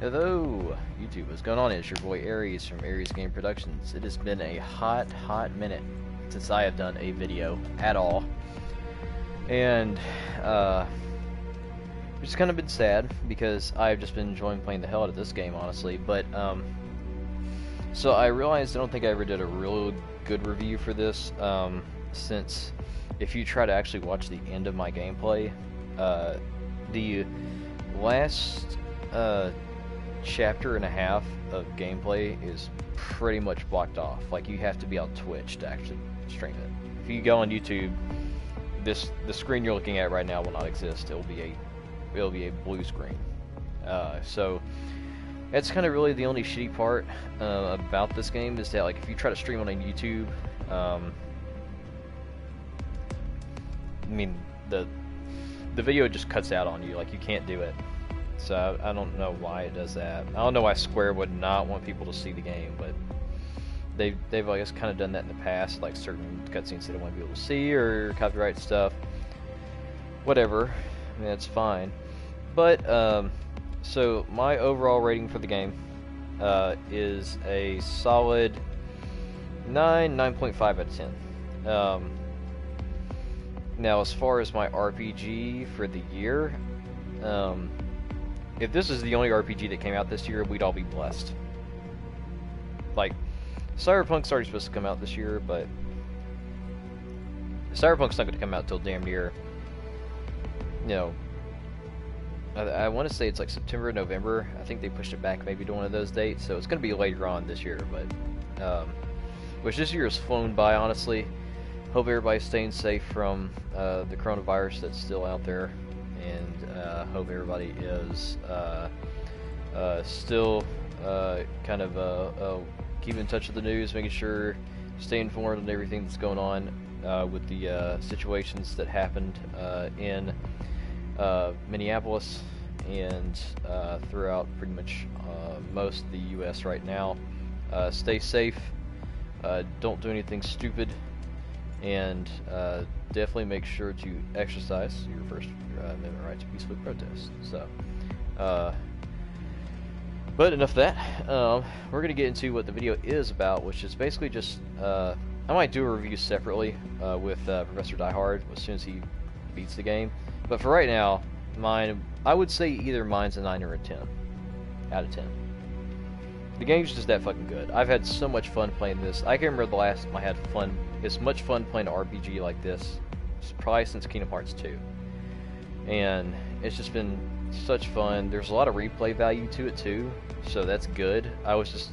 Hello, YouTube. What's going on? It's your boy Aries from Aries Game Productions. It has been a hot minute since I have done a video at all, and it's kind of been sad because I've just been enjoying playing the hell out of this game, honestly. But so I realized I don't think I ever did a real good review for this. Since if you try to actually watch the end of my gameplay, the last chapter and a half of gameplay is pretty much blocked off. Like, you have to be on Twitch to actually stream it. If you go on YouTube, the screen you're looking at right now will not exist. It'll be a blue screen. So that's kind of really the only shitty part about this game, is that, like, if you try to stream it on YouTube, I mean, the video just cuts out on you. Like, you can't do it. So I don't know why it does that. I don't know why Square would not want people to see the game, but they've I guess kind of done that in the past, like certain cutscenes they don't want people to see, or copyright stuff. Whatever, I mean, that's fine. But so my overall rating for the game is a solid 9.5 out of 10. Now, as far as my RPG for the year, if this is the only RPG that came out this year, we'd all be blessed. Like, Cyberpunk's already supposed to come out this year, but Cyberpunk's not going to come out till damn near, you know, I want to say it's like September, November. I think they pushed it back maybe to one of those dates, so it's going to be later on this year, but, which this year has flown by, honestly. Hope everybody's staying safe from the coronavirus that's still out there. And hope everybody is still kind of keeping in touch with the news, making sure stay informed on everything that's going on with the situations that happened in Minneapolis and throughout pretty much most of the U.S. right now. Stay safe. Don't do anything stupid. And definitely make sure to exercise your First Amendment right to peaceful protest. So, but enough of that. We're going to get into what the video is about, which is basically just, I might do a review separately with Professor Diehard as soon as he beats the game. But for right now, I would say either mine's a 9 or a 10 out of 10. The game's just that fucking good. I've had so much fun playing this. I can remember the last time I had fun, as much fun playing an RPG like this, probably since Kingdom Hearts 2. And it's just been such fun. There's a lot of replay value to it too, so that's good. I was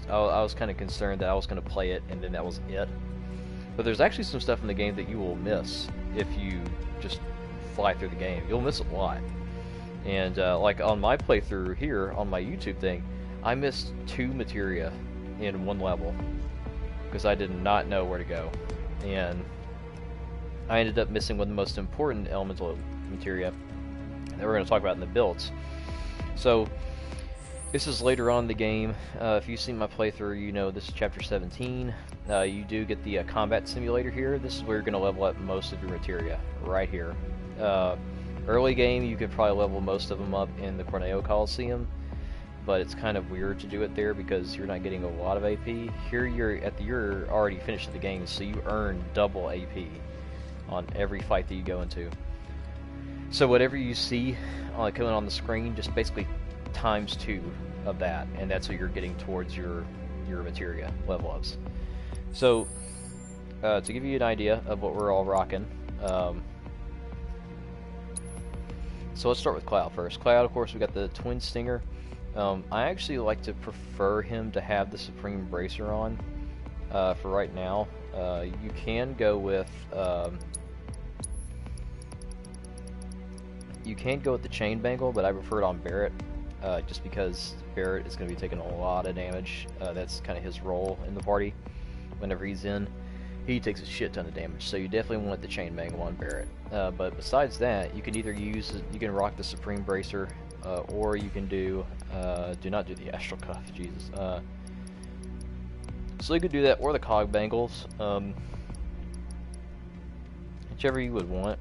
kind of concerned that I was going to play it and then that was it. But there's actually some stuff in the game that you will miss if you just fly through the game. You'll miss a lot. And like on my playthrough here on my YouTube thing, I missed 2 materia in one level because I did not know where to go, and I ended up missing one of the most important elemental materia that we're going to talk about in the builds. So this is later on in the game. If you've seen my playthrough, you know this is chapter 17. You do get the combat simulator here. This is where you're going to level up most of your materia, right here. Early game, you could probably level most of them up in the Corneo Coliseum, but it's kind of weird to do it there because you're not getting a lot of AP. Here you're already finished the game, so you earn double AP on every fight that you go into. So whatever you see coming on the screen, just basically times 2 of that, and that's what you're getting towards your materia level ups. So to give you an idea of what we're all rocking, so let's start with Cloud first. Cloud, of course, we got the Twin Stinger. I actually like to prefer him to have the Supreme Bracer on for right now. You can go with the Chain Bangle, but I prefer it on Barrett just because Barrett is going to be taking a lot of damage. That's kind of his role in the party. Whenever he's in, he takes a shit ton of damage, so you definitely want the Chain Bangle on Barrett. But besides that, you can either you can rock the Supreme Bracer, or you can do not do the Astral Cuff, Jesus. So you could do that, or the Cog Bangles, whichever you would want.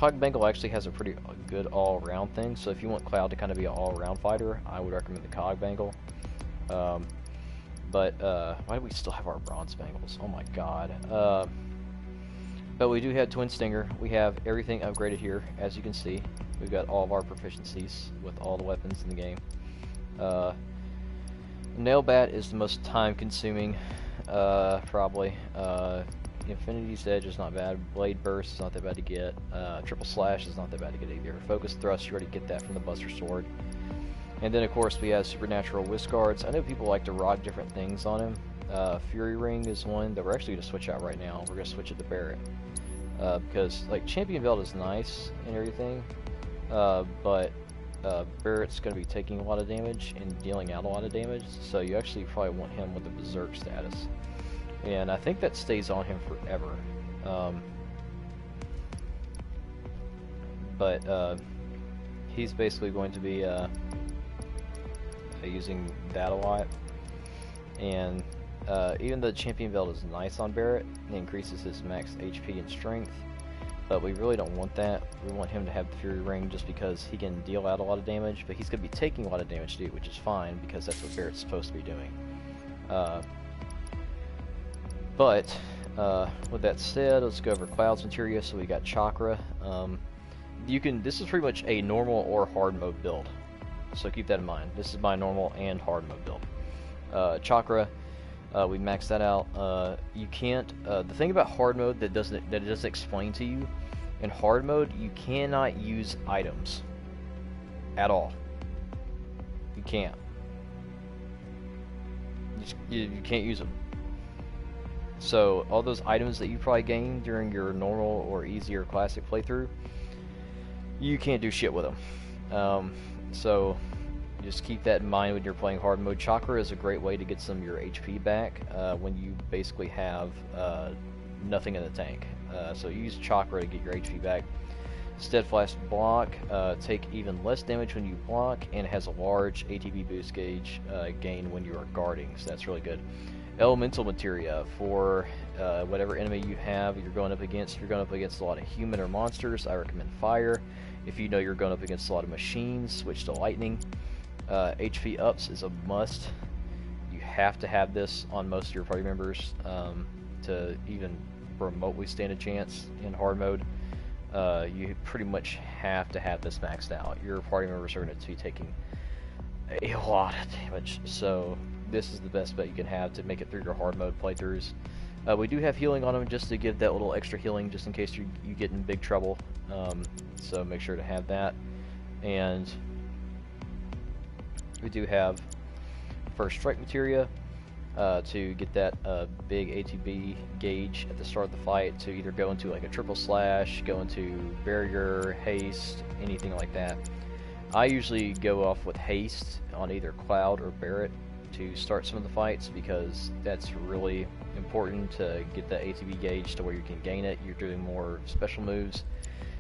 Cog Bengal actually has a pretty good all-around thing, so if you want Cloud to kind of be an all-around fighter, I would recommend the Cog Bengal. But why do we still have our Bronze Bengals? Oh my god. But we do have Twin Stinger. We have everything upgraded here, as you can see. We've got all of our proficiencies with all the weapons in the game. Nail Bat is the most time-consuming, probably. Infinity's Edge is not bad. Blade Burst is not that bad to get. Triple Slash is not that bad to get either. Focus Thrust, you already get that from the Buster Sword. And then, of course, we have Supernatural Whisk Guards. I know people like to rock different things on him. Fury Ring is one that we're actually going to switch out right now. We're going to switch it to Barret. Because, like, Champion Belt is nice and everything, but Barret's going to be taking a lot of damage and dealing out a lot of damage, so you actually probably want him with the Berserk status. And I think that stays on him forever. But he's basically going to be using that a lot. And even though the Champion Belt is nice on Barret, it increases his max HP and strength, but we really don't want that. We want him to have the Fury Ring just because he can deal out a lot of damage, but he's going to be taking a lot of damage too, which is fine because that's what Barret's supposed to be doing. But with that said, let's go over Cloud's materia. So we got Chakra. This is pretty much a normal or hard mode build, so keep that in mind. This is my normal and hard mode build. Chakra, we maxed that out. You can't. The thing about hard mode that it doesn't explain to you, in hard mode you cannot use items at all. You can't. You can't use them. So all those items that you probably gained during your normal or easier classic playthrough, you can't do shit with them. So just keep that in mind when you're playing hard mode. Chakra is a great way to get some of your HP back when you basically have nothing in the tank. So use Chakra to get your HP back. Steadfast Block, take even less damage when you block, and has a large ATB boost gauge gain when you are guarding, so that's really good. Elemental Materia, for whatever enemy you have you're going up against. If you're going up against a lot of human or monsters, I recommend Fire. If you know you're going up against a lot of machines, switch to Lightning. HP ups is a must. You have to have this on most of your party members to even remotely stand a chance in hard mode. You pretty much have to have this maxed out. Your party members are going to be taking a lot of damage, so this is the best bet you can have to make it through your hard mode playthroughs. We do have healing on them just to give that little extra healing just in case you get in big trouble, so make sure to have that. And we do have First Strike Materia to get that big ATB gauge at the start of the fight to either go into like a Triple Slash, go into Barrier, Haste, anything like that. I usually go off with Haste on either Cloud or Barret to start some of the fights because that's really important to get that ATB gauge to where you can gain it. You're doing more special moves,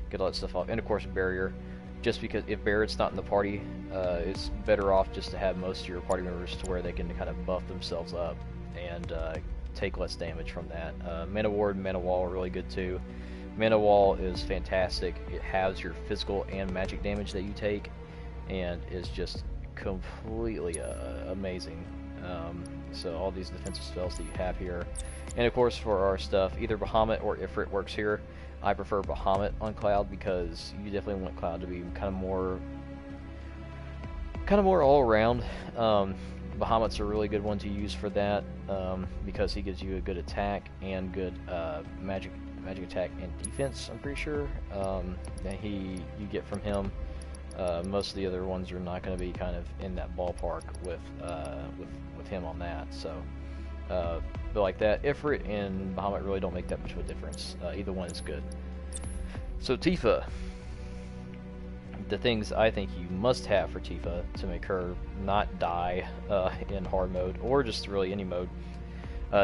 get all that stuff off, and of course Barrier. Just because if Barret's not in the party, it's better off just to have most of your party members to where they can kind of buff themselves up and take less damage from that. Mana Ward and Mana Wall are really good too. Mana Wall is fantastic. It has your physical and magic damage that you take, and is just completely amazing. So all these defensive spells that you have here, and of course for our stuff, either Bahamut or Ifrit works here. I prefer Bahamut on Cloud because you definitely want Cloud to be kind of more all around. Bahamut's a really good one to use for that because he gives you a good attack and good magic attack and defense. I'm pretty sure that you get from him. Most of the other ones are not going to be kind of in that ballpark with him on that. So, but like that, Ifrit and Bahamut really don't make that much of a difference. Either one is good. So Tifa, the things I think you must have for Tifa to make her not die in hard mode or just really any mode.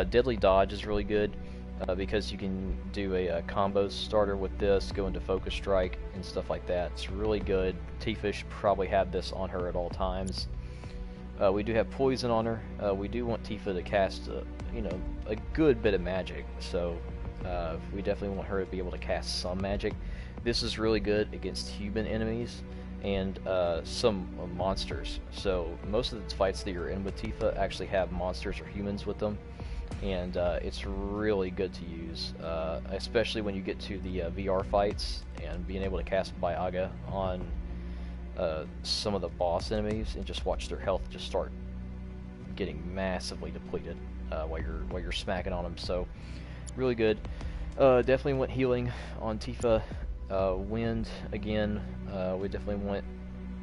Deadly Dodge is really good. Because you can do a combo starter with this, go into Focus Strike and stuff like that. It's really good. Tifa should probably have this on her at all times. We do have Poison on her. We do want Tifa to cast, a good bit of magic. So we definitely want her to be able to cast some magic. this is really good against human enemies and some monsters. So most of the fights that you're in with Tifa actually have monsters or humans with them, and it's really good to use, especially when you get to the VR fights and being able to cast Byaga on some of the boss enemies and just watch their health just start getting massively depleted while you're smacking on them. So really good. Definitely went healing on Tifa. Wind again. We definitely want.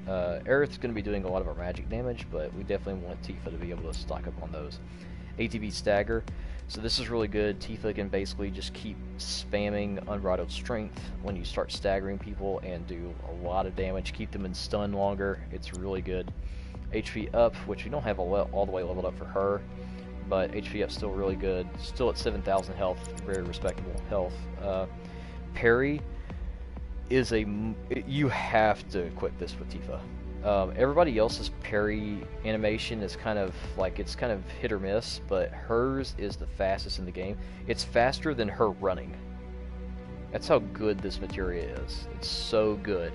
Aerith's going to be doing a lot of our magic damage, but we definitely want Tifa to be able to stock up on those. ATB stagger. So this is really good. Tifa can basically just keep spamming Unbridled Strength when you start staggering people and do a lot of damage. Keep them in stun longer. It's really good. HP up, which we don't have all the way leveled up for her, but HP up still really good. Still at 7,000 health, very respectable health. Parry is you have to equip this with Tifa. Everybody else's parry animation is kind of hit or miss, but hers is the fastest in the game. It's faster than her running. That's how good this materia is. It's so good.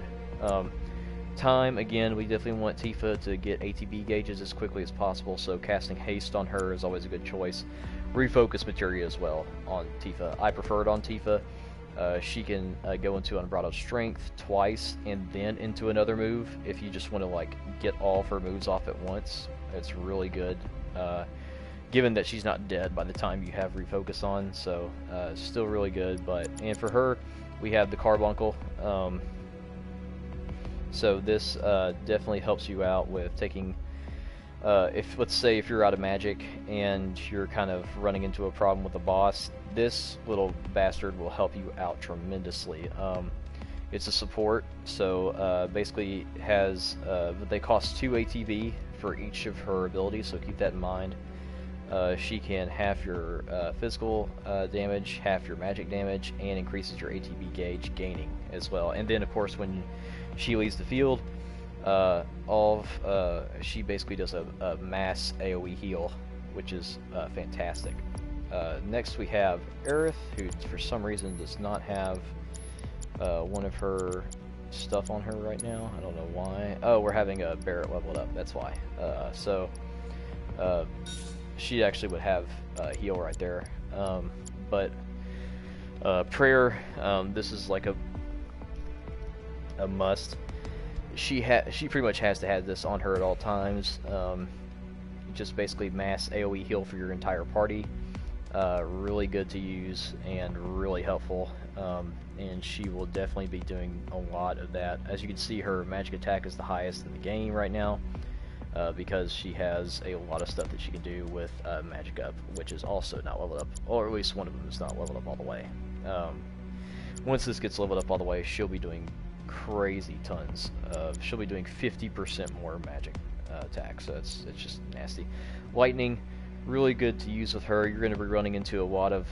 Time, again, we definitely want Tifa to get ATB gauges as quickly as possible, so casting haste on her is always a good choice. Refocus materia as well on Tifa. I prefer it on Tifa. She can go into Unbridled Strength twice and then into another move if you just want to like get all of her moves off at once. It's really good, given that she's not dead by the time you have Refocus on, so still really good. And for her, we have the Carbuncle. So this definitely helps you out with taking, let's say if you're out of magic and you're kind of running into a problem with the boss, this little bastard will help you out tremendously. It's a support, so basically has, they cost 2 ATB for each of her abilities, so keep that in mind. She can half your physical damage, half your magic damage, and increases your ATB gauge gaining as well. And then of course when she leaves the field, she basically does a mass AoE heal, which is fantastic. Next we have Aerith, who for some reason does not have one of her stuff on her right now. I don't know why. Oh, we're having a Barret leveled up, that's why. She actually would have heal right there. Prayer, this is like a must. She pretty much has to have this on her at all times. Just basically mass AoE heal for your entire party. Really good to use and really helpful. And she will definitely be doing a lot of that. As you can see, her magic attack is the highest in the game right now, because she has a lot of stuff that she can do with magic up, which is also not leveled up, or at least one of them is not leveled up all the way. Once this gets leveled up all the way, she'll be doing crazy tons. She'll be doing 50% more magic attack, so it's just nasty. Lightning, really good to use with her. You're going to be running into a lot of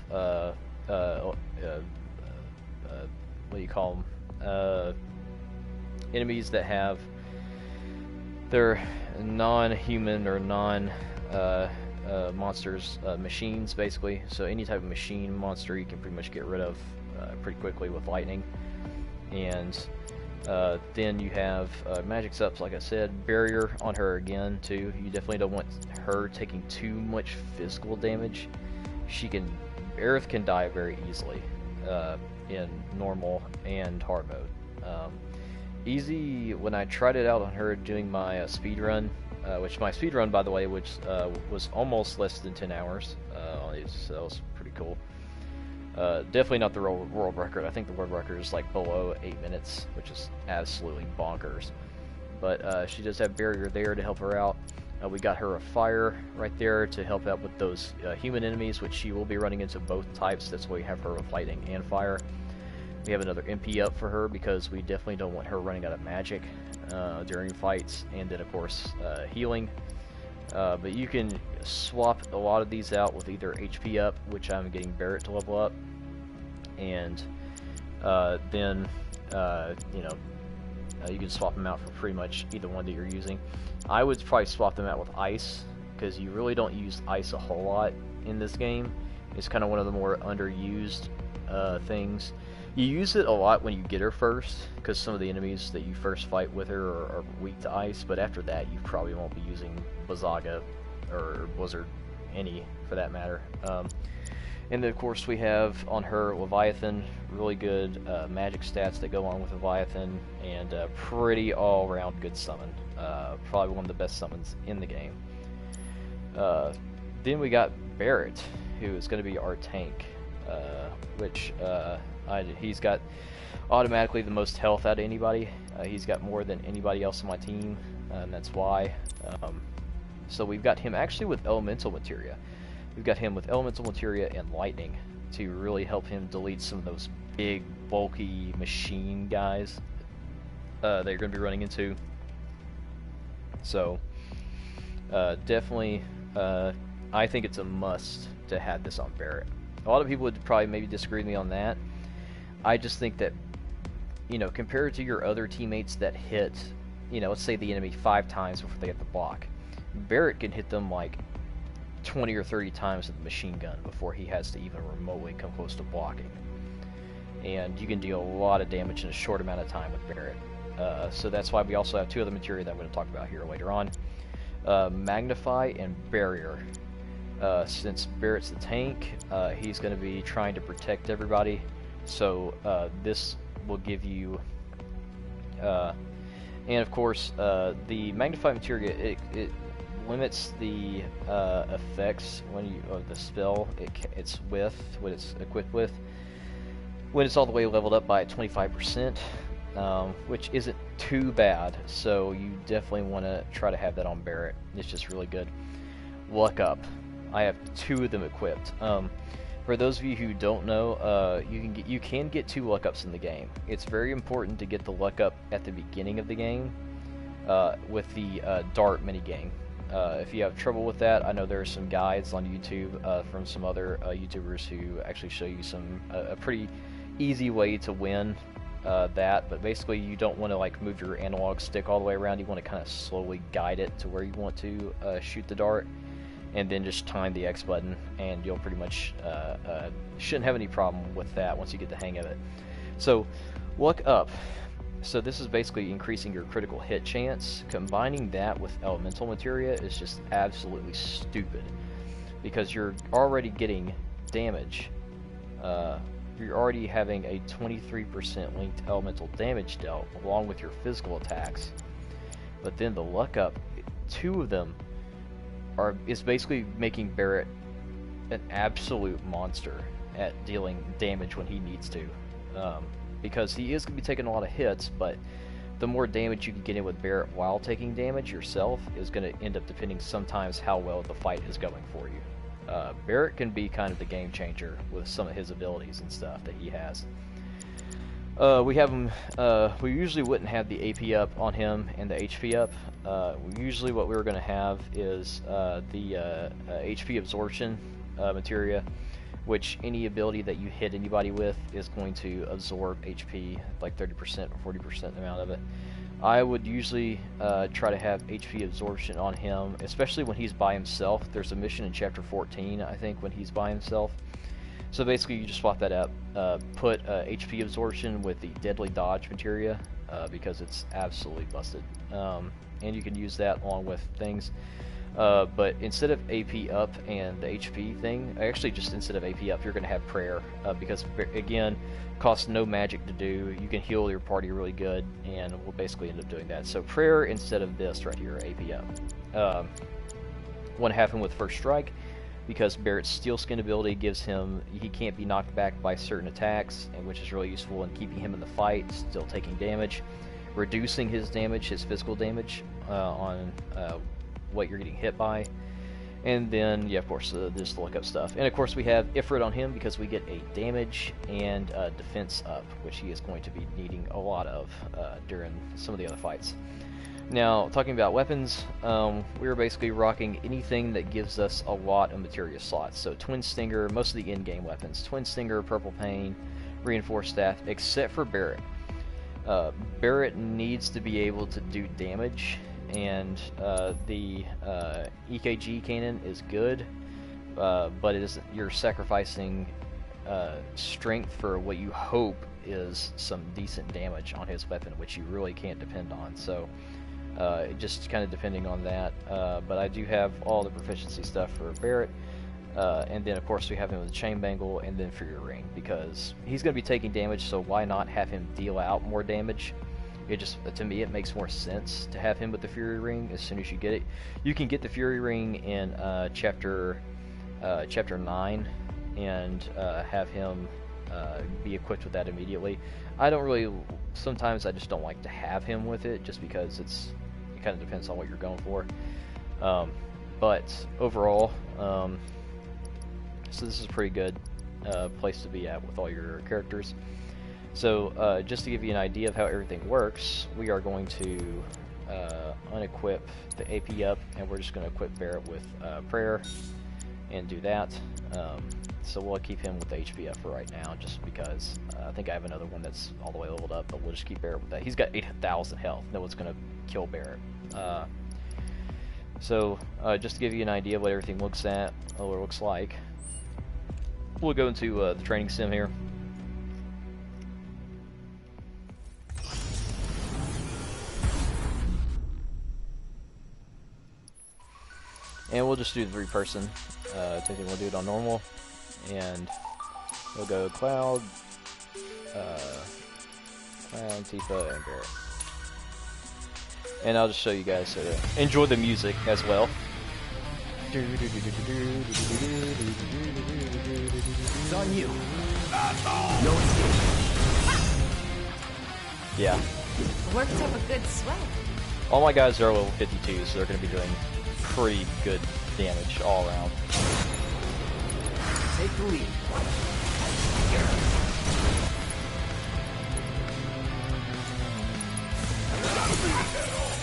what do you call them? Enemies that have their non-human or monsters, machines basically. So any type of machine monster you can pretty much get rid of pretty quickly with lightning. And then you have magic ups, like I said, barrier on her again too. You definitely don't want her taking too much physical damage. Aerith can die very easily in normal and hard mode. Easy, when I tried it out on her doing my speed run, which my speed run, by the way, which was almost less than 10 hours, so that was pretty cool. Definitely not the world record. I think the world record is like below 8 minutes, which is absolutely bonkers. But she does have barrier there to help her out. We got her a fire right there to help out with those human enemies, which she will be running into both types. That's why we have her with lightning and fire. We have another MP up for her because we definitely don't want her running out of magic during fights. And then of course healing. But you can swap a lot of these out with either HP up, which I'm getting Barret to level up, and then you can swap them out for pretty much either one that you're using. I would probably swap them out with ice, because you really don't use ice a whole lot in this game. It's kind of one of the more underused things. You use it a lot when you get her first, because some of the enemies that you first fight with her are weak to ice, but after that you probably won't be using Blizzaga or Blizzard, any for that matter. And then of course we have on her Leviathan, really good magic stats that go on with Leviathan, and pretty all-around good summon. Probably one of the best summons in the game. Then we got Barret, who is going to be our tank, which he's got automatically the most health out of anybody. He's got more than anybody else on my team, and that's why. So we've got him actually with Elemental Materia. We've got him with Elemental Materia and Lightning to really help him delete some of those big, bulky machine guys that you're going to be running into. So, definitely, I think it's a must to have this on Barret. A lot of people would probably maybe disagree with me on that. I just think that, you know, compared to your other teammates that hit, you know, let's say the enemy 5 times before they have to block, Barret can hit them like 20 or 30 times with the machine gun before he has to even remotely come close to blocking. And you can deal a lot of damage in a short amount of time with Barret. So that's why we also have 2 other materia that I'm going to talk about here later on. Magnify and Barrier. Since Barret's the tank, he's going to be trying to protect everybody. So this will give you... and of course, the Magnify materia, it limits the effects when you of the spell it's with, what it's equipped with, when it's all the way leveled up by 25%, which isn't too bad. So you definitely want to try to have that on Barret. It's just really good. Luck Up. I have 2 of them equipped. For those of you who don't know, you can get 2 luck ups in the game. It's very important to get the luck up at the beginning of the game with the dart minigame. If you have trouble with that, I know there are some guides on YouTube from some other YouTubers who actually show you a pretty easy way to win that. But basically, you don't want to like move your analog stick all the way around. You want to kind of slowly guide it to where you want to shoot the dart, and then just time the X button, and you'll pretty much shouldn't have any problem with that once you get the hang of it. So, Luck Up. So this is basically increasing your critical hit chance. Combining that with Elemental Materia is just absolutely stupid, because you're already getting damage. You're already having a 23% linked elemental damage dealt along with your physical attacks. But then the Luck Up, 2 of them is basically making Barret an absolute monster at dealing damage when he needs to. Because he is going to be taking a lot of hits, but the more damage you can get in with Barret while taking damage yourself is going to end up depending sometimes how well the fight is going for you. Barret can be kind of the game changer with some of his abilities and stuff that he has. We have him. We usually wouldn't have the AP up on him and the HP up. Usually what we're going to have is the HP absorption materia, which any ability that you hit anybody with is going to absorb HP, like 30% or 40% amount of it. I would usually try to have HP absorption on him, especially when he's by himself. There's a mission in Chapter 14, I think, when he's by himself. So basically you just swap that up, put HP absorption with the Deadly Dodge materia, because it's absolutely busted. And you can use that along with things. But instead of AP up and the HP thing, actually just instead of AP up, you're going to have Prayer, because again, costs no magic to do. You can heal your party really good, and we'll basically end up doing that. So Prayer instead of this right here, AP up. Want to have him with First Strike, because Barret's Steel Skin ability gives him, he can't be knocked back by certain attacks, and which is really useful in keeping him in the fight, still taking damage, reducing his damage, his physical damage on what you're getting hit by. And then, yeah, of course, just the Luck Up stuff. And of course, we have Ifrit on him because we get a damage and defense up, which he is going to be needing a lot of during some of the other fights. Now, talking about weapons, we're basically rocking anything that gives us a lot of materia slots. So Twin Stinger, most of the in-game weapons, Twin Stinger, Purple Pain, Reinforced Staff, except for Barret. Barret needs to be able to do damage, and the EKG cannon is good, but it isn't. You're sacrificing strength for what you hope is some decent damage on his weapon, which you really can't depend on. So just kind of depending on that. But I do have all the proficiency stuff for Barrett. And then of course we have him with the Chain Bangle and then Fury Ring, because he's going to be taking damage, so why not have him deal out more damage? It just, to me, it makes more sense to have him with the Fury Ring as soon as you get it. You can get the Fury Ring in chapter 9 and have him be equipped with that immediately. I don't really, sometimes I just don't like to have him with it, just because it kind of depends on what you're going for. But overall, so this is a pretty good place to be at with all your characters. So just to give you an idea of how everything works, we are going to unequip the AP up, and we're just going to equip Barrett with Prayer and do that. So we'll keep him with the HP up for right now, just because I think I have another one that's all the way leveled up, but we'll just keep Barrett with that. He's got 8,000 health. No one's going to kill Barrett. So just to give you an idea of what everything looks like, we'll go into the training sim here. And we'll just do the 3-person. I think we'll do it on normal. And we'll go Cloud, Tifa, and Barrett. And I'll just show you guys so to enjoy the music as well. It's on you. No escape. Yeah. Worked up a good sweat. All my guys are level 52, so they're going to be doing pretty good damage all around. Take the lead.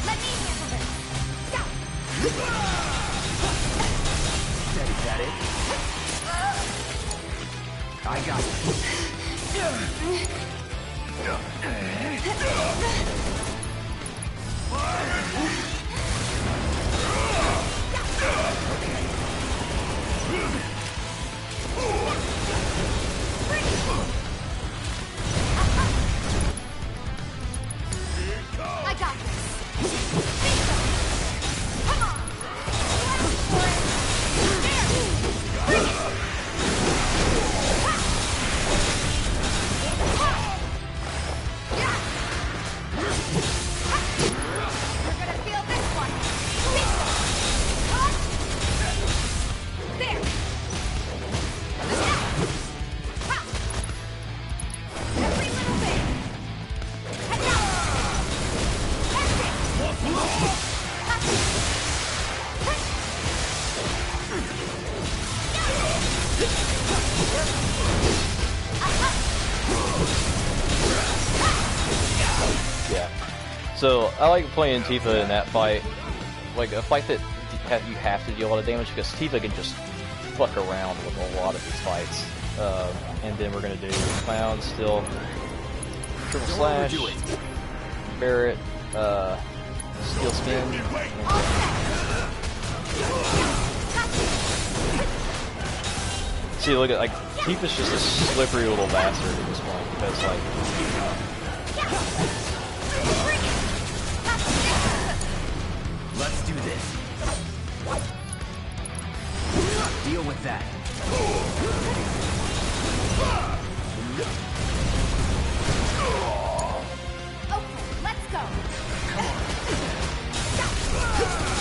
Let me handle this. Go. Steady, that it? I got it. I got this. Come on. There. Bring it. We're gonna feel this one. There. Every little bit. Yeah. So I like playing Tifa in that fight, like a fight that you have to deal a lot of damage, because Tifa can just fuck around with a lot of these fights. And then we're gonna do Clown still, triple slash, Barrett, steel spin. See, look at, like, Tifa's just a slippery little bastard at this point, because, like, Let's do this. Deal with that. Okay, let's go.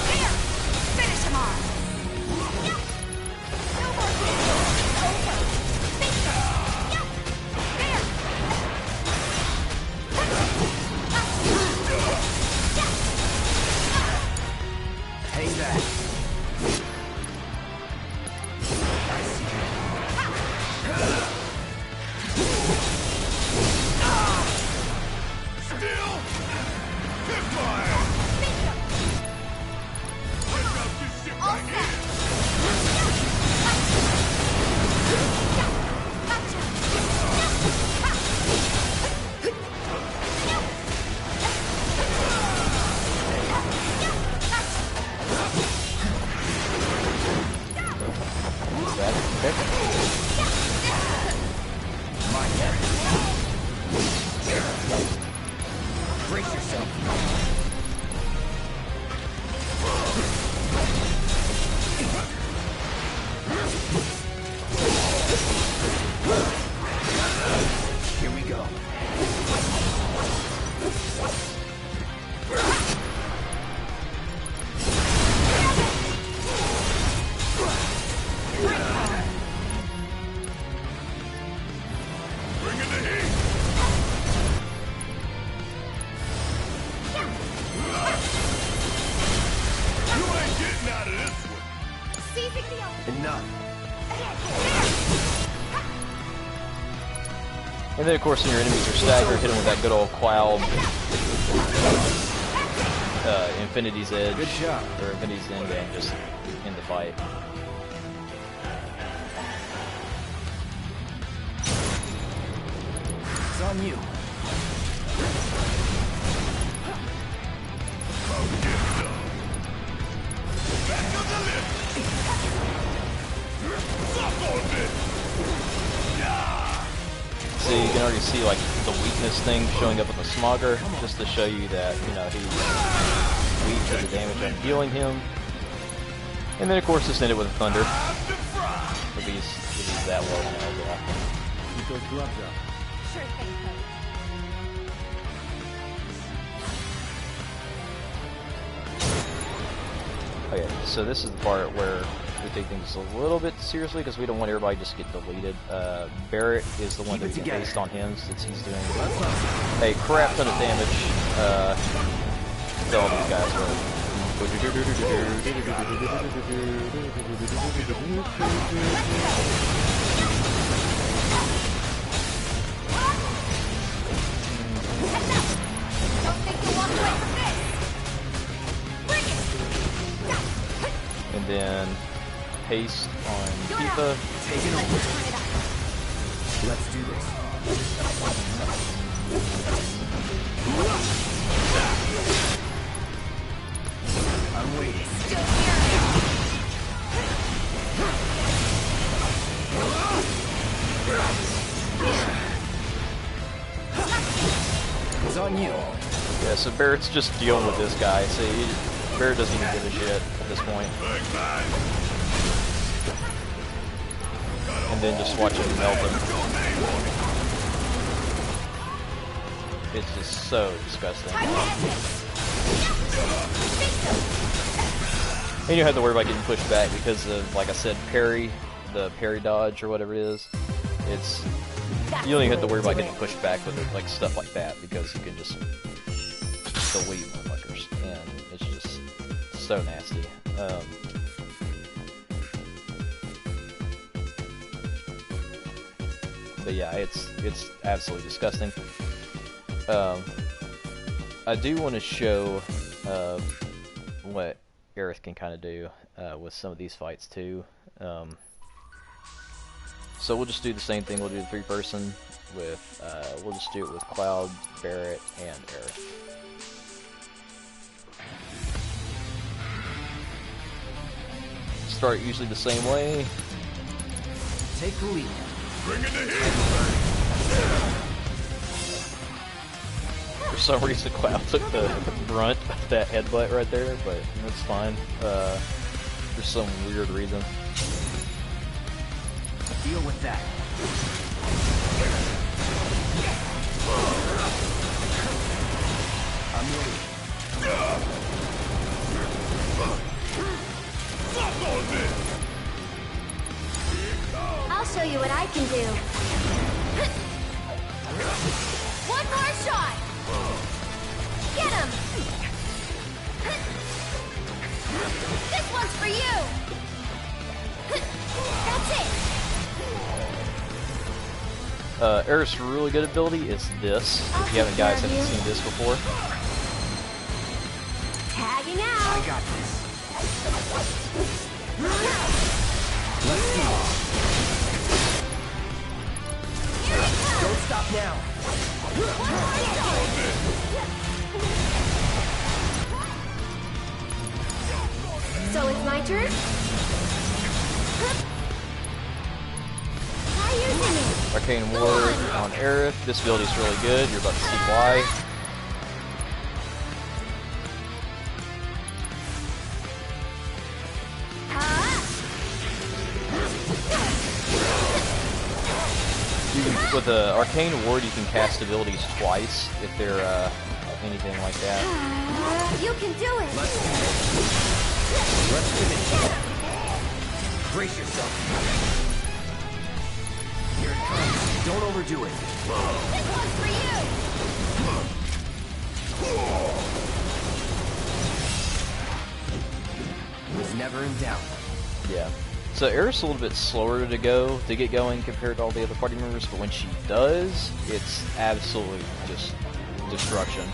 There! Finish him off! No more damage! Over! Bingo! There! Hang back. big deal. Enough. And then, of course, when your enemies are staggered, hit them with that good old cloud. Infinity's Edge. Good job. Or Infinity's Endgame, just in the fight. It's on you. So you can already see like the weakness thing showing up with the Smogger, just to show you that, you know, he's weak to the damage I'm dealing him. And then of course just end it with Thunder. If he's that low now, yeah. Keep those gloves up. Sure thing, Coach. Okay, so this is the part where we take things a little bit seriously because we don't want everybody just to get deleted. Barrett is the one that we can based on him since he's doing a crap ton of damage to all these guys. Don't think you'll walk away from this. Bring it. And then haste on Tifa. Take it over. Let's do this. I'm waiting. Still here. It's on you. Yeah, so Barrett's just dealing with this guy. So Barrett doesn't even give a shit at this point. And then just watch him melt him. It's just so disgusting. Time to end this. And you don't have to worry about getting pushed back because of, like I said, parry, the parry dodge or whatever it is. You don't even have to worry about getting pushed back with it, like stuff like that, because you can just delete motherfuckers, and it's just so nasty. But yeah, it's absolutely disgusting. I do want to show what Aerith can kind of do with some of these fights too. So we'll just do the same thing. We'll do the three-person with. We'll just do it with Cloud, Barrett, and Aerith. Start usually the same way. Take the lead. Bring it to him! For some reason, Cloud took the brunt of that headbutt right there, but that's fine. For some weird reason. Deal with that. I'm ready. I'll show you what I can do. One more shot. Get him. This one's for you. That's it. Aerith's really good ability is this. If you haven't guys haven't seen this before. Tagging I out. got this. Let's go. Don't stop now. So it's my turn? Try using it. Arcane Ward on Aerith. This ability is really good. You're about to see why. With the Arcane Ward, you can cast abilities twice if they're anything like that. You can do it. Let's finish. Brace yourself. Here it comes. Don't overdo it. This one's for you. Was never in doubt. Yeah. So Aerith's a little bit slower to get going compared to all the other party members, but when she does, it's absolutely just destruction.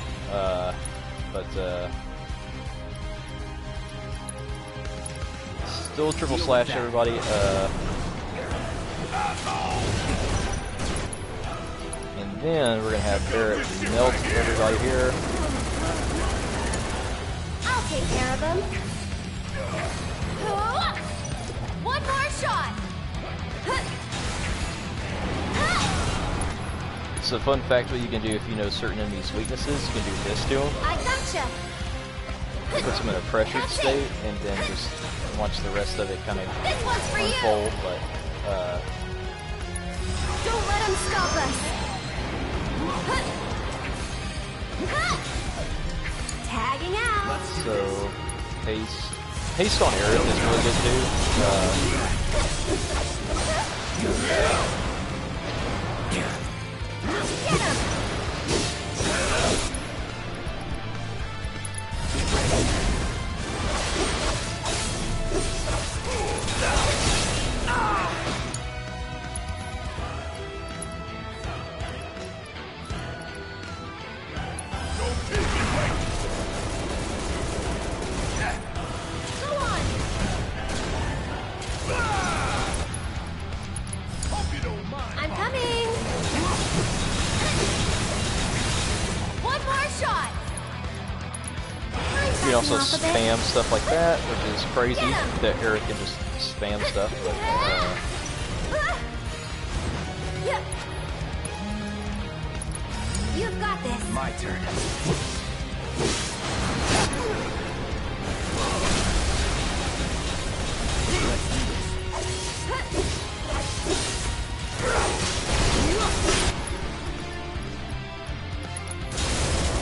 Still triple slash everybody. And then we're gonna have Barrett melt everybody here. I'll take care of them. One more shot. So fun fact, what you can do if you know certain enemies' weaknesses, you can do this to them. I gotcha. Puts them in a pressured state, and then just watch the rest of it kind of This one's for unfold. you. But Don't let them stop us. Tagging out. so haste on Aerith is really good too. Get him. Go on. I'm coming. One more shot. You can also Backing off a bit. spam stuff like that, which is crazy that Aerith can just spam stuff. But Yeah. You've got this. My turn.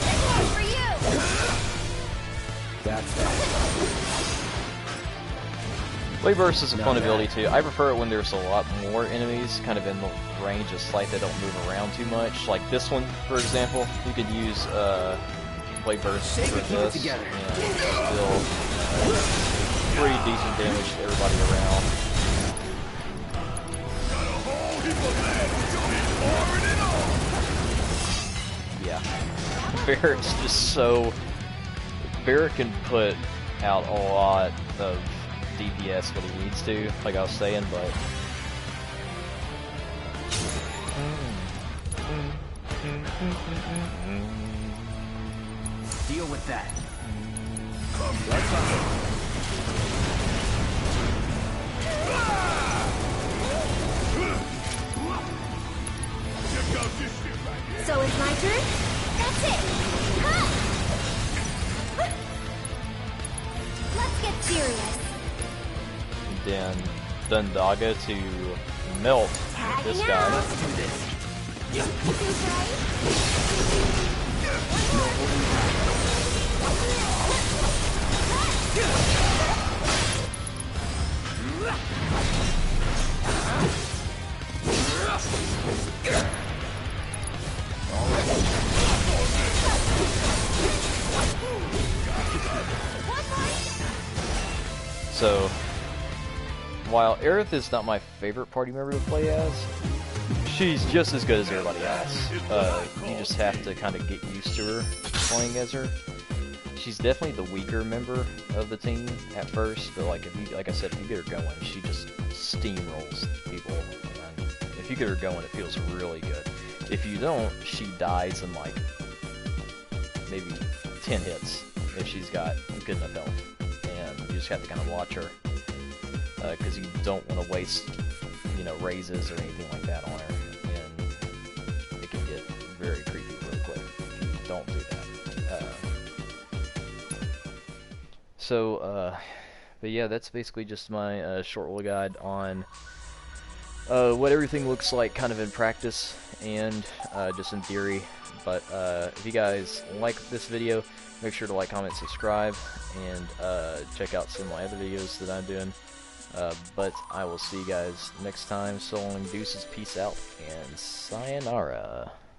This one's for you. That's that. Blade Burst is a fun ability too. I prefer it when there's a lot more enemies, kind of in the range of sight that don't move around too much. Like this one, for example, you could use Blade Burst Shake for it, keep it this, together. and still pretty decent damage to everybody around. Yeah, Barrett's just so... Barrett can put out a lot of DPS when he needs to, like I was saying, but... Deal with that. So it's my turn? That's it! Ha! Let's get serious. Then Dundaga to melt this Tagging guy. out. Let's do this. Seems right. So, while Aerith is not my favorite party member to play as, she's just as good as everybody else. You just have to kind of get used to her playing as her. She's definitely the weaker member of the team at first, but like like I said, if you get her going, she just steamrolls people. And if you get her going, it feels really good. If you don't, she dies in like maybe 10 hits if she's got good enough health. And you just have to kind of watch her, because you don't want to waste, you know, raises or anything like that on her, and it can get very creepy really quick if you don't do that. But yeah, that's basically just my short little guide on what everything looks like kind of in practice and just in theory. But if you guys like this video, make sure to like, comment, subscribe, and check out some of my other videos that I'm doing. But I will see you guys next time. So long, deuces, peace out, and sayonara.